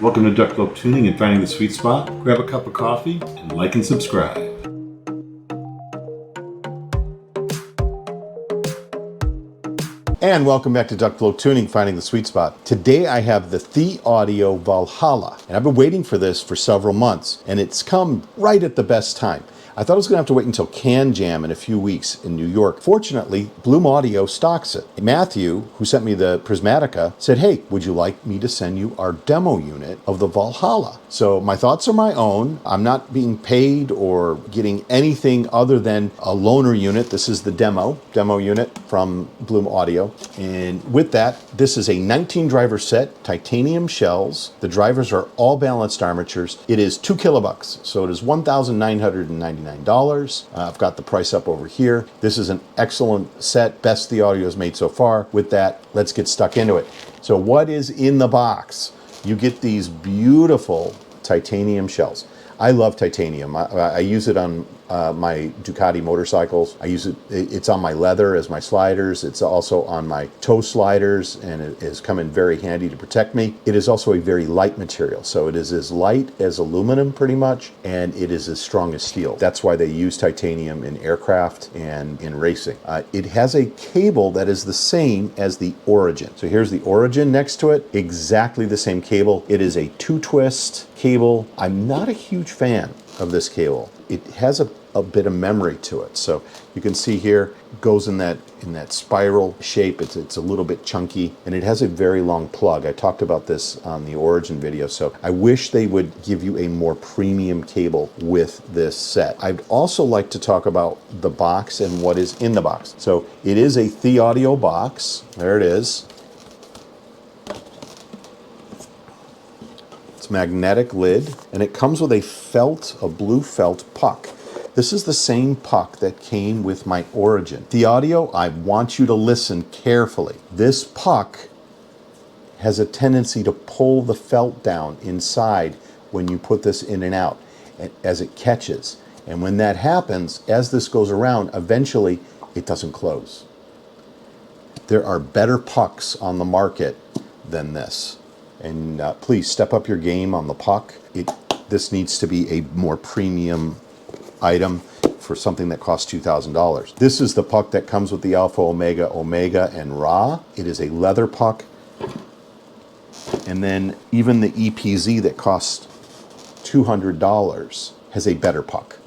Welcome to Duck Club Tuning and Finding the Sweet Spot. Grab a cup of coffee and like and subscribe. And welcome back to Duck Club Tuning, Finding the Sweet Spot. Today I have the Thieaudio Valhalla, and I've been waiting for this for several months, and it's come right at the best time. I thought I was going to have to wait until Can Jam in a few weeks in New York. Fortunately, Bloom Audio stocks it. Matthew, who sent me the Prismatica, said, hey, would you like me to send you our demo unit of the Valhalla? So my thoughts are my own. I'm not being paid or getting anything other than a loaner unit. This is the demo unit from Bloom Audio. And with that, this is a 19 driver set, titanium shells. The drivers are all balanced armatures. It is $2 so it is $1,999. I've got the price up over here. This is an excellent set, best Thieaudio has made so far. With that, let's get stuck into it. So what is in the box? You get these beautiful titanium shells. I love titanium. I use it on my Ducati motorcycles. I use it, it's on my leather as my sliders. It's also on my toe sliders, and it has come in very handy to protect me. It is also a very light material. So it is as light as aluminum pretty much, and it is as strong as steel. That's why they use titanium in aircraft and in racing. It has a cable that is the same as the Origin. So here's the Origin next to it, exactly the same cable. It is a 2-twist cable. I'm not a huge fan of this cable. It has a bit of memory to it. So you can see here, it goes in that spiral shape. It's a little bit chunky, and it has a very long plug. I talked about this on the Origin video, so I wish they would give you a more premium cable with this set. I'd also like to talk about the box and what is in the box. So it is a Thieaudio box. There it is. Magnetic lid, and it comes with a blue felt puck. This is the same puck that came with my Origin. Thieaudio, I want you to listen carefully. This puck has a tendency to pull the felt down inside when you put this in and out as it catches. And when that happens, as this goes around, eventually it doesn't close. There are better pucks on the market than this. And please step up your game on the puck. This needs to be a more premium item for something that costs $2,000. This is the puck that comes with the Alpha, Omega, and Ra. It is a leather puck. And then even the EPZ that costs $200 has a better puck.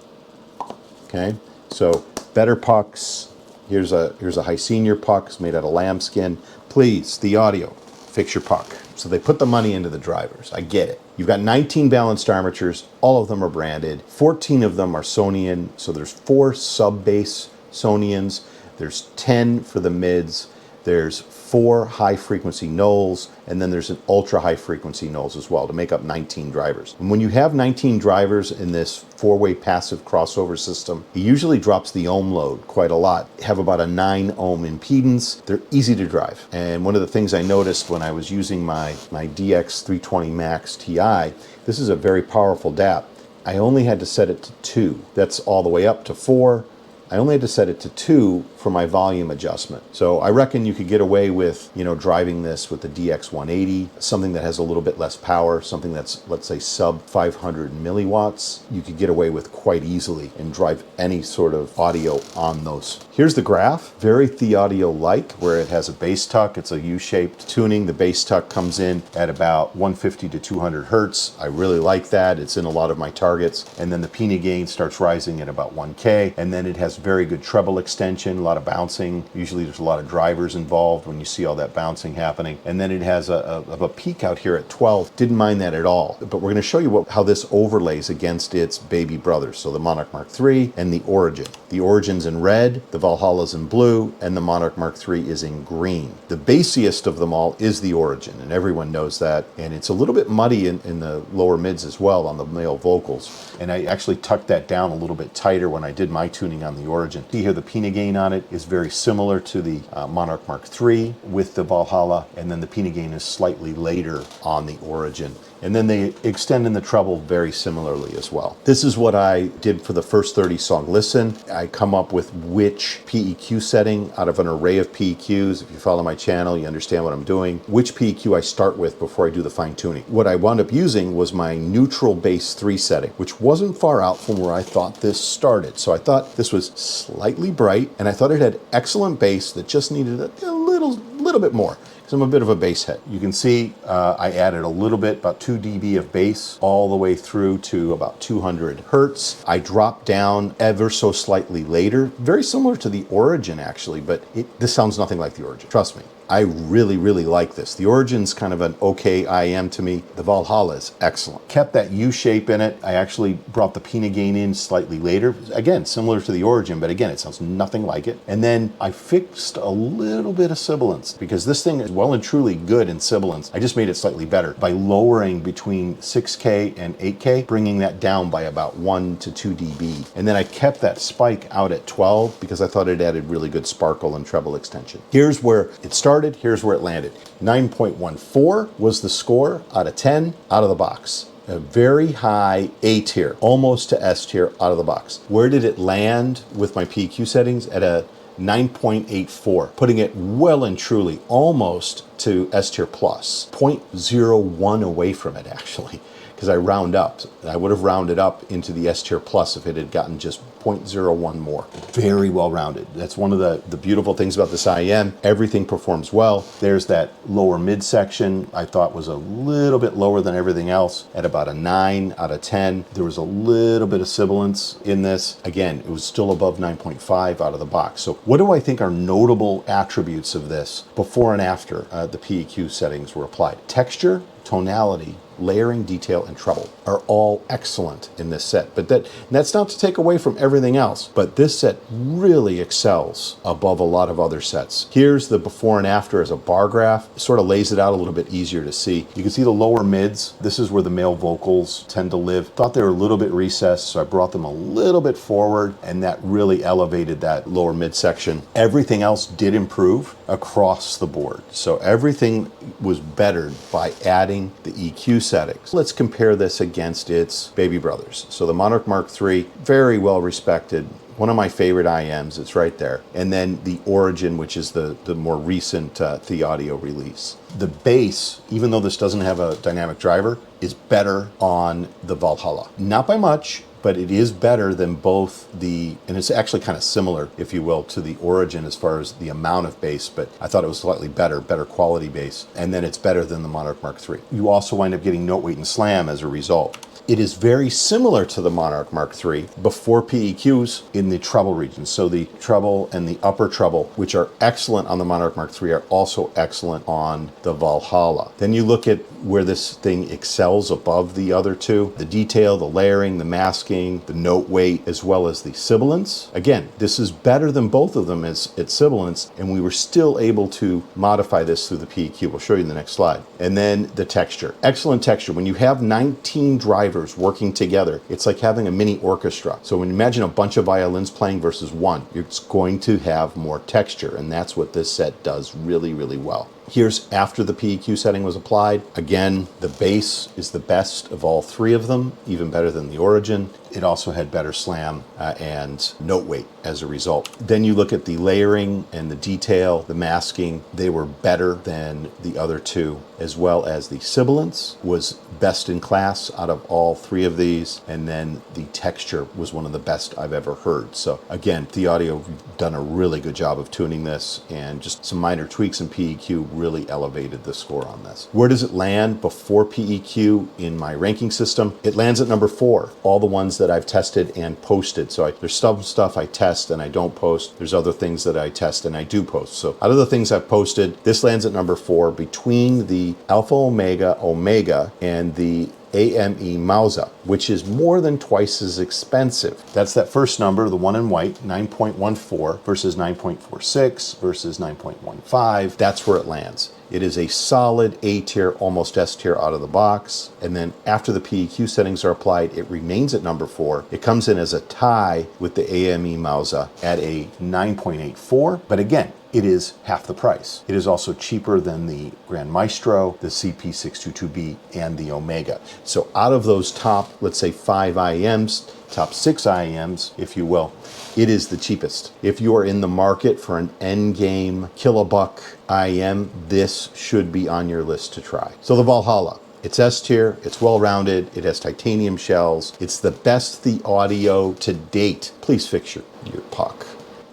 Okay, so better pucks. Here's a high senior puck. It's made out of lambskin. Please, Thieaudio, fix your puck. So they put the money into the drivers. I get it. You've got 19 balanced armatures. All of them are branded. 14 of them are Sonian. So there's 4 sub-bass Sonians. There's 10 for the mids. There's 4 high-frequency nulls, and then there's an ultra-high-frequency nulls as well to make up 19 drivers. And when you have 19 drivers in this 4-way passive crossover system, it usually drops the ohm load quite a lot. Have about a 9 ohm impedance. They're easy to drive. And one of the things I noticed when I was using my DX320 Max Ti, this is a very powerful DAP. I only had to set it to 2. That's all the way up to 4. I only had to set it to 2 for my volume adjustment. So I reckon you could get away with, driving this with the DX180, something that has a little bit less power, something that's, let's say, sub 500 milliwatts. You could get away with quite easily and drive any sort of audio on those. Here's the graph, very Thieaudio-like, where it has a bass tuck. It's a U-shaped tuning. The bass tuck comes in at about 150 to 200 hertz. I really like that. It's in a lot of my targets. And then the Pina gain starts rising at about 1K, and then it has very good treble extension, a lot of bouncing. Usually there's a lot of drivers involved when you see all that bouncing happening. And then it has a peak out here at 12. Didn't mind that at all. But we're going to show you how this overlays against its baby brothers. So the Monarch Mark III and the Origin. The Origin's in red, the Valhalla's in blue, and the Monarch Mark III is in green. The bassiest of them all is the Origin, and everyone knows that. And it's a little bit muddy in the lower mids as well on the male vocals. And I actually tucked that down a little bit tighter when I did my tuning on the Origin. See here, the Pina gain on it is very similar to the Monarch Mark III with the Valhalla, and then the Pina gain is slightly later on the Origin. And then they extend in the treble very similarly as well. This is what I did for the first 30 song listen. I come up with which PEQ setting out of an array of PEQs. If you follow my channel, you understand what I'm doing. Which PEQ I start with before I do the fine tuning. What I wound up using was my neutral bass 3 setting, which wasn't far out from where I thought this started. So I thought this was slightly bright, and I thought it had excellent bass that just needed a little bit more. I'm a bit of a bass head. You can see I added a little bit, about 2 dB of bass, all the way through to about 200 hertz. I dropped down ever so slightly later, very similar to the Origin actually, but this sounds nothing like the Origin, trust me. I really, really like this. The Origin's kind of an okay IEM to me. The Valhalla is excellent. Kept that U shape in it. I actually brought the Pina gain in slightly later. Again, similar to the Origin, but again, it sounds nothing like it. And then I fixed a little bit of sibilance because this thing is well and truly good in sibilance. I just made it slightly better by lowering between 6K and 8K, bringing that down by about 1 to 2 dB. And then I kept that spike out at 12 because I thought it added really good sparkle and treble extension. Here's where it started. Here's where it landed. 9.14 was the score out of 10 out of the box. A very high A tier, almost to S tier out of the box. Where did it land with my PQ settings? At a 9.84, putting it well and truly almost to S tier plus. 0.01 away from it actually, because I round up. I would have rounded up into the S tier plus if it had gotten just 0.01 more. Very well rounded. That's one of the beautiful things about this IEM. Everything performs well. There's that lower midsection I thought was a little bit lower than everything else at about a 9 out of 10. There was a little bit of sibilance in this. Again, it was still above 9.5 out of the box. So what do I think are notable attributes of this before and after the PEQ settings were applied? Texture, tonality, layering, detail, and treble are all excellent in this set. But that's not to take away from everything else, but this set really excels above a lot of other sets. Here's the before and after as a bar graph. It sort of lays it out a little bit easier to see. You can see the lower mids. This is where the male vocals tend to live. Thought they were a little bit recessed, so I brought them a little bit forward, and that really elevated that lower midsection. Everything else did improve across the board. So everything was bettered by adding the EQ settings. Let's compare this against its baby brothers. So the Monarch Mark III, very well respected, one of my favorite IEMs, it's right there. And then the Origin, which is the more recent Thieaudio release. The bass, even though this doesn't have a dynamic driver, is better on the Valhalla. Not by much, but it is better than both and it's actually kind of similar, if you will, to the Origin as far as the amount of bass, but I thought it was slightly better quality bass, and then it's better than the Monarch Mark III. You also wind up getting note weight and slam as a result. It is very similar to the Monarch Mark III before PEQs in the treble region. So the treble and the upper treble, which are excellent on the Monarch Mark III, are also excellent on the Valhalla. Then you look at where this thing excels above the other two. The detail, the layering, the masking, the note weight, as well as the sibilance. Again, this is better than both of them as its sibilance, and we were still able to modify this through the PEQ. We'll show you in the next slide. And then the texture. Excellent texture. When you have 19 drivers working together, it's like having a mini orchestra. So when you imagine a bunch of violins playing versus one, it's going to have more texture, and that's what this set does really, really well. Here's after the PEQ setting was applied. Again, the bass is the best of all three of them, even better than the Origin. It also had better slam and note weight as a result. Then you look at the layering and the detail, the masking, they were better than the other two, as well as the sibilance was best in class out of all three of these, and then the texture was one of the best I've ever heard. So again, Thieaudio done a really good job of tuning this, and just some minor tweaks in PEQ really elevated the score on this. Where does it land before PEQ in my ranking system? It lands at number 4, all the ones that I've tested and posted. So there's some stuff I test and I don't post. There's other things that I test and I do post. So out of the things I've posted, this lands at number 4 between the Alpha Omega Omega and the AME Mausa, which is more than twice as expensive. That's that first number, the one in white, 9.14 versus 9.46 versus 9.15. That's where it lands. It is a solid A tier, almost S tier out of the box. And then after the PEQ settings are applied, it remains at number 4. It comes in as a tie with the AME Mauser at a 9.84. But again, it is half the price. It is also cheaper than the Grand Maestro, the CP622B, and the Omega. So out of those top, let's say 5 IEMs, top 6 IEMs, if you will, it is the cheapest. If you are in the market for an end game kilobuck IEM, this should be on your list to try. So the Valhalla. It's S tier, it's well-rounded, it has titanium shells, it's the best Thieaudio to date. Please fix your puck.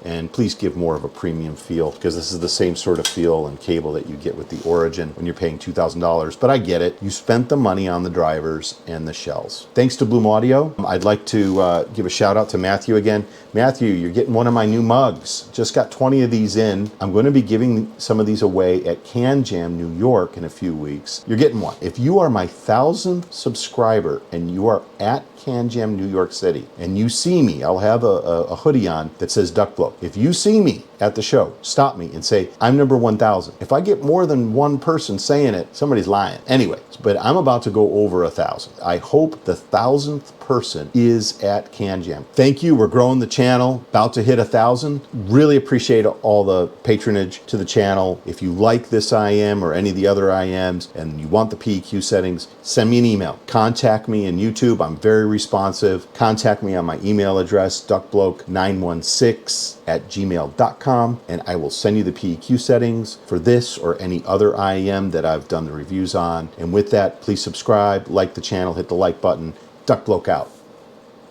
And please give more of a premium feel, because this is the same sort of feel and cable that you get with the Origin when you're paying $2,000. But I get it. You spent the money on the drivers and the shells. Thanks to Bloom Audio. I'd like to give a shout out to Matthew again. Matthew, you're getting one of my new mugs. Just got 20 of these in. I'm going to be giving some of these away at Can Jam New York in a few weeks. You're getting one. If you are my 1,000th subscriber and you are at Can Jam New York City and you see me, I'll have a hoodie on that says Duck Blow. If you see me at the show, stop me and say, I'm number 1,000. If I get more than one person saying it, somebody's lying. Anyway, but I'm about to go over 1,000. I hope the 1,000th person is at Can Jam. Thank you. We're growing the channel, about to hit 1,000. Really appreciate all the patronage to the channel. If you like this IEM or any of the other IEMs and you want the PEQ settings, send me an email. Contact me in YouTube. I'm very responsive. Contact me on my email address, duckbloke916@gmail.com, and I will send you the PEQ settings for this or any other IEM that I've done the reviews on. And with that, please subscribe, like the channel, hit the like button. Duck Bloke out.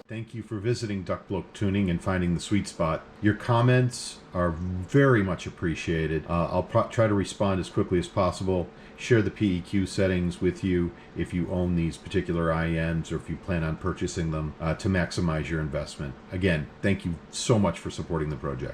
Thank you for visiting Duck Bloke Tuning and finding the sweet spot. Your comments are very much appreciated. I'll try to respond as quickly as possible. Share the PEQ settings with you if you own these particular IEMs or if you plan on purchasing them to maximize your investment. Again, thank you so much for supporting the project.